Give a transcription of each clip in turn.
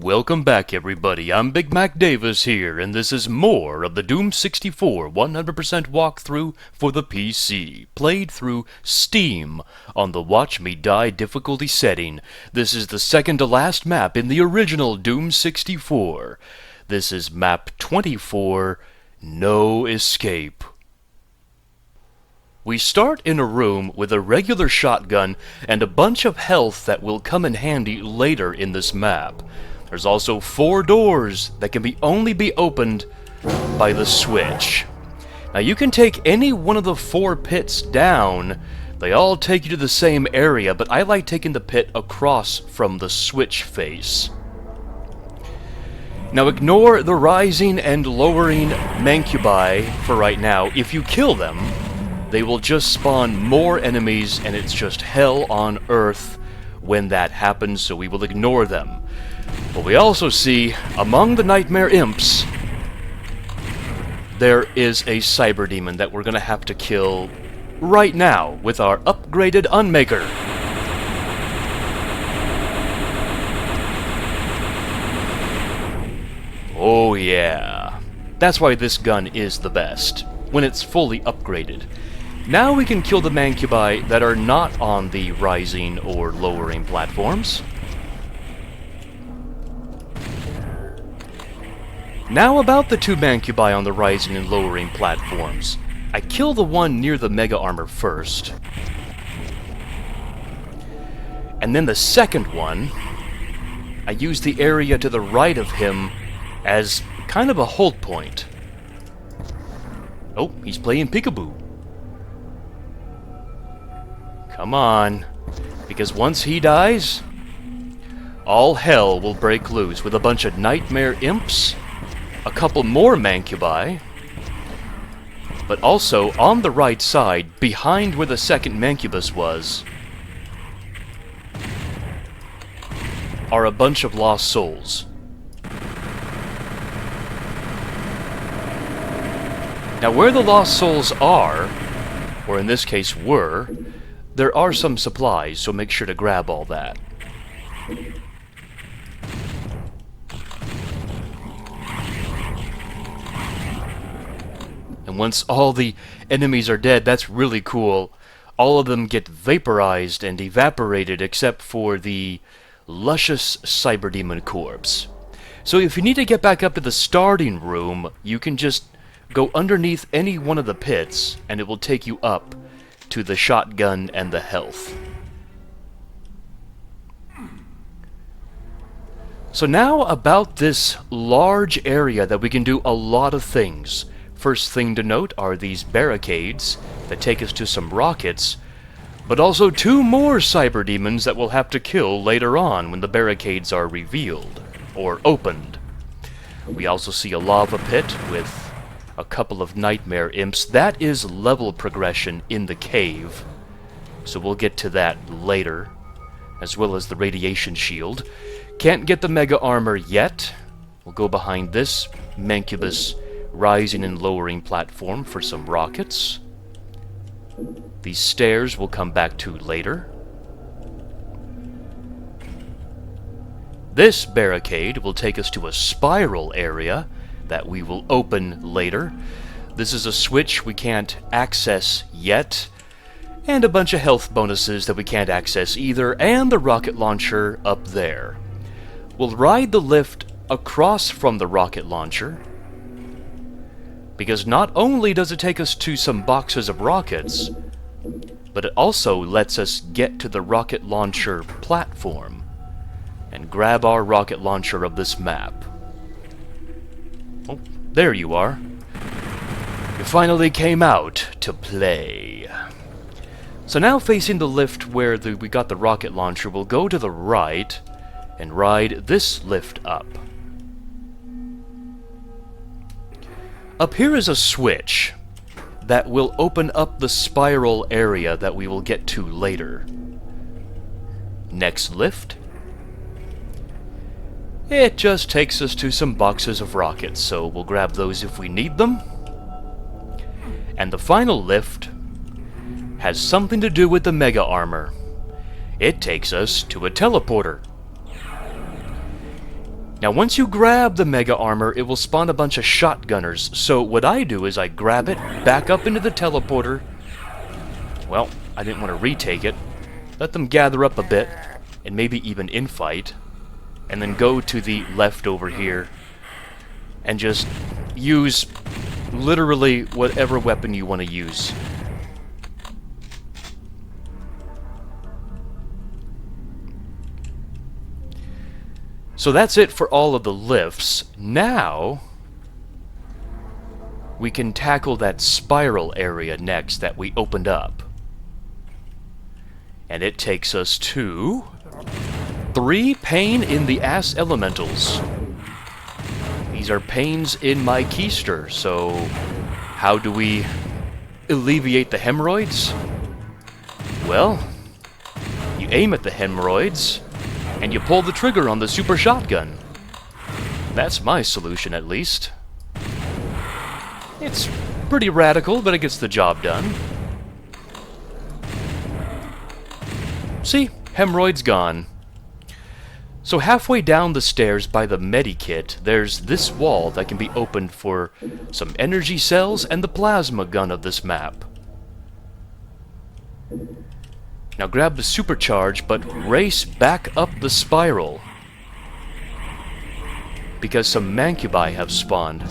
Welcome back, everybody. I'm BigMacDavis here, and this is more of the Doom 64 100% walkthrough for the PC, played through Steam on the Watch Me Die difficulty setting. This is the second to last map in the original Doom 64. This is Map 24, No Escape. We start in a room with a regular shotgun and a bunch of health that will come in handy later in this map. There's also 4 doors that can only be opened by the switch. Now you can take any one of the 4 pits down. They all take you to the same area, but I like taking the pit across from the switch face. Now ignore the rising and lowering mancubi for right now. If you kill them, they will just spawn more enemies, and it's just hell on earth when that happens, so we will ignore them. But we also see, among the nightmare imps, there is a cyberdemon that we're going to have to kill right now with our upgraded Unmaker. Oh yeah, that's why this gun is the best, when it's fully upgraded. Now we can kill the mancubi that are not on the rising or lowering platforms. Now about the 2 mancubi on the rising and lowering platforms. I kill the one near the mega armor first. And then the second one, I use the area to the right of him as kind of a hold point. Oh, he's playing peekaboo. Come on, because once he dies, all hell will break loose with a bunch of nightmare imps, a couple more mancubi, but also on the right side, behind where the second mancubus was, are a bunch of lost souls. Now where the lost souls are, or in this case were, there are some supplies, so make sure to grab all that. And once all the enemies are dead, that's really cool. All of them get vaporized and evaporated except for the luscious cyberdemon corpse. So if you need to get back up to the starting room, you can just go underneath any one of the pits and it will take you up to the shotgun and the health. So now about this large area that we can do a lot of things. First thing to note are these barricades that take us to some rockets, but also 2 more cyberdemons that we'll have to kill later on when the barricades are revealed or opened. We also see a lava pit with a couple of nightmare imps. That is level progression in the cave, so we'll get to that later, as well as the radiation shield. Can't get the mega armor yet. We'll go behind this mancubus rising and lowering platform for some rockets. These stairs we'll come back to later. This barricade will take us to a spiral area that we will open later. This is a switch we can't access yet, and a bunch of health bonuses that we can't access either, and the rocket launcher up there. We'll ride the lift across from the rocket launcher, because not only does it take us to some boxes of rockets, but it also lets us get to the rocket launcher platform and grab our rocket launcher of this map. Oh, there you are. You finally came out to play. So now facing the lift where we got the rocket launcher, we'll go to the right and ride this lift up. Up here is a switch that will open up the spiral area that we will get to later. Next lift. It just takes us to some boxes of rockets, so we'll grab those if we need them. And the final lift has something to do with the mega armor. It takes us to a teleporter. Now once you grab the mega armor, it will spawn a bunch of shotgunners. So what I do is I grab it, back up into the teleporter. Well, I didn't want to retake it. Let them gather up a bit, and maybe even infight. And then go to the left over here. And just use literally whatever weapon you want to use. So that's it for all of the lifts. Now, we can tackle that spiral area next that we opened up. And it takes us to 3 pain in the ass elementals. These are pains in my keister, so how do we alleviate the hemorrhoids? Well, you aim at the hemorrhoids, and you pull the trigger on the super shotgun. That's my solution, at least. It's pretty radical, but it gets the job done. See? Hemorrhoids gone. So halfway down the stairs by the medikit, there's this wall that can be opened for some energy cells and the plasma gun of this map. Now grab the supercharge, but race back up the spiral. Because some mancubi have spawned.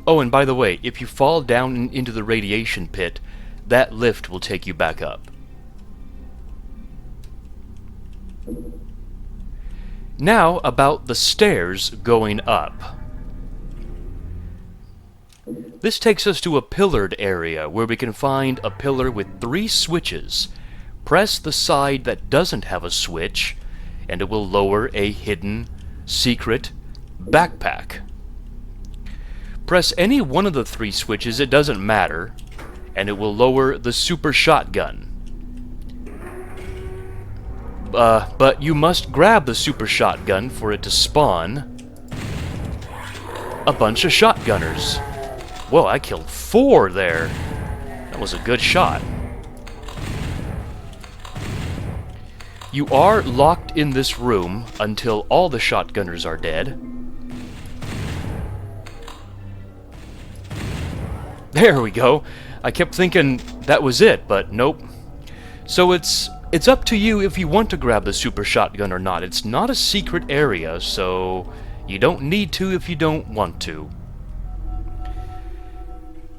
Oh, and by the way, if you fall down into the radiation pit, that lift will take you back up. Now, about the stairs going up. This takes us to a pillared area where we can find a pillar with 3 switches. Press the side that doesn't have a switch, and it will lower a hidden, secret backpack. Press any one of the 3 switches, it doesn't matter, and it will lower the super shotgun. But you must grab the super shotgun for it to spawn a bunch of shotgunners. Whoa, I killed 4 there. That was a good shot. You are locked in this room until all the shotgunners are dead. There we go. I kept thinking that was it, but nope. So it's up to you if you want to grab the super shotgun or not. It's not a secret area, so you don't need to if you don't want to.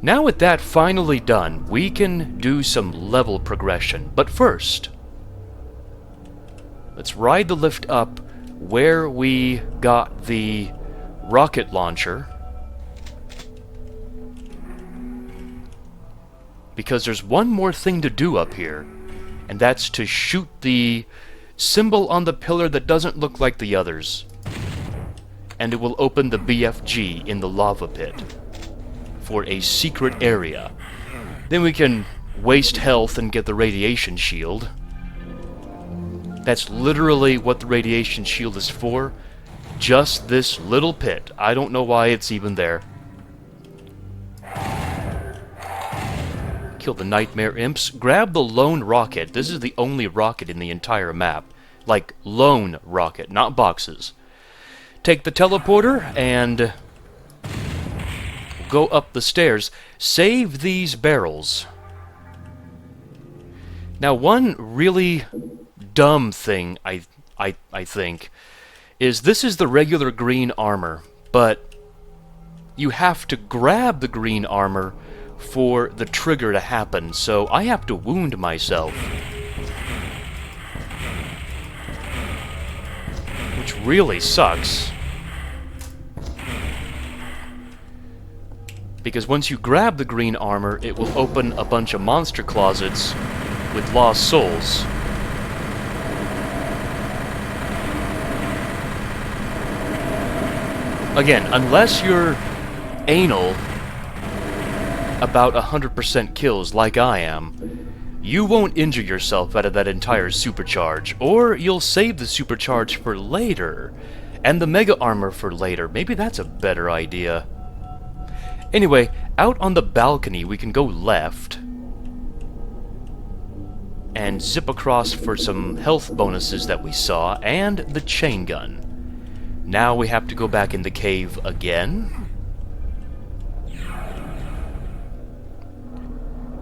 Now with that finally done, we can do some level progression. But first, let's ride the lift up where we got the rocket launcher. Because there's one more thing to do up here, and that's to shoot the symbol on the pillar that doesn't look like the others. And it will open the BFG in the lava pit for a secret area. Then we can waste health and get the radiation shield. That's literally what the radiation shield is for. Just this little pit. I don't know why it's even there. Kill the nightmare imps. Grab the lone rocket. This is the only rocket in the entire map. Like, lone rocket, not boxes. Take the teleporter and go up the stairs. Save these barrels. Now, one really dumb thing, I think, is this is the regular green armor, but you have to grab the green armor for the trigger to happen, so I have to wound myself. Which really sucks. Because once you grab the green armor, it will open a bunch of monster closets with lost souls. Again, unless you're anal about 100% kills like I am, you won't injure yourself out of that entire supercharge, or you'll save the supercharge for later, and the mega armor for later. Maybe that's a better idea. Anyway, out on the balcony we can go left and zip across for some health bonuses that we saw, and the chain gun. Now we have to go back in the cave again.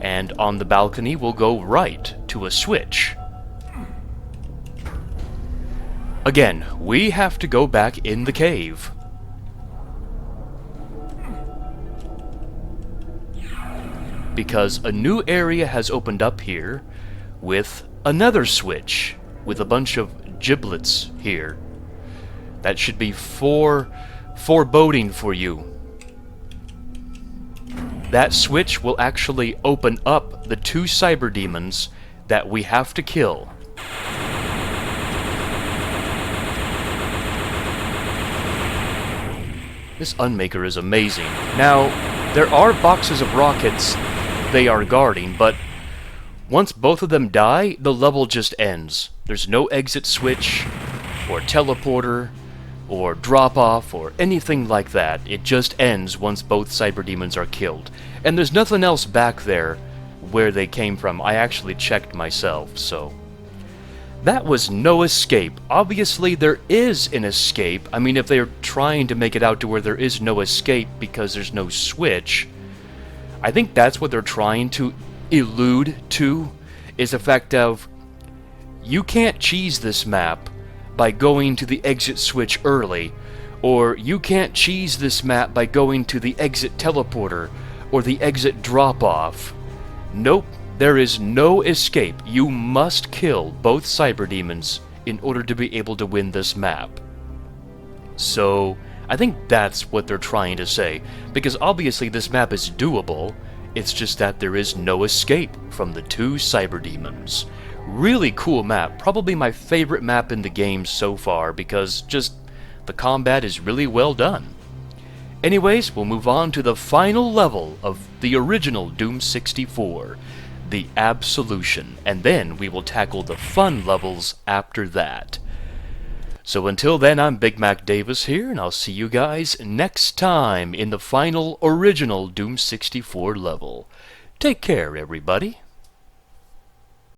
And on the balcony we'll go right to a switch. Again, we have to go back in the cave. Because a new area has opened up here with another switch with a bunch of giblets here. That should be foreboding for you. That switch will actually open up the 2 cyberdemons that we have to kill. This Unmaker is amazing. Now, there are boxes of rockets they are guarding, but once both of them die, the level just ends. There's no exit switch, or teleporter, or drop-off, or anything like that. It just ends once both cyberdemons are killed. And there's nothing else back there where they came from. I actually checked myself, so... That was no escape. Obviously, there is an escape. I mean, if they're trying to make it out to where there is no escape because there's no switch, I think that's what they're trying to allude to, is the fact of you can't cheese this map by going to the exit switch early, or you can't cheese this map by going to the exit teleporter or the exit drop-off. Nope, there is no escape. You must kill both cyberdemons in order to be able to win this map. So, I think that's what they're trying to say, because obviously this map is doable. It's just that there is no escape from the 2 cyberdemons. Really cool map, probably my favorite map in the game so far, because just the combat is really well done. Anyways, we'll move on to the final level of the original Doom 64, the Absolution, and then we will tackle the fun levels after that. So until then, I'm BigMacDavis here, and I'll see you guys next time in the final original Doom 64 level. Take care, everybody.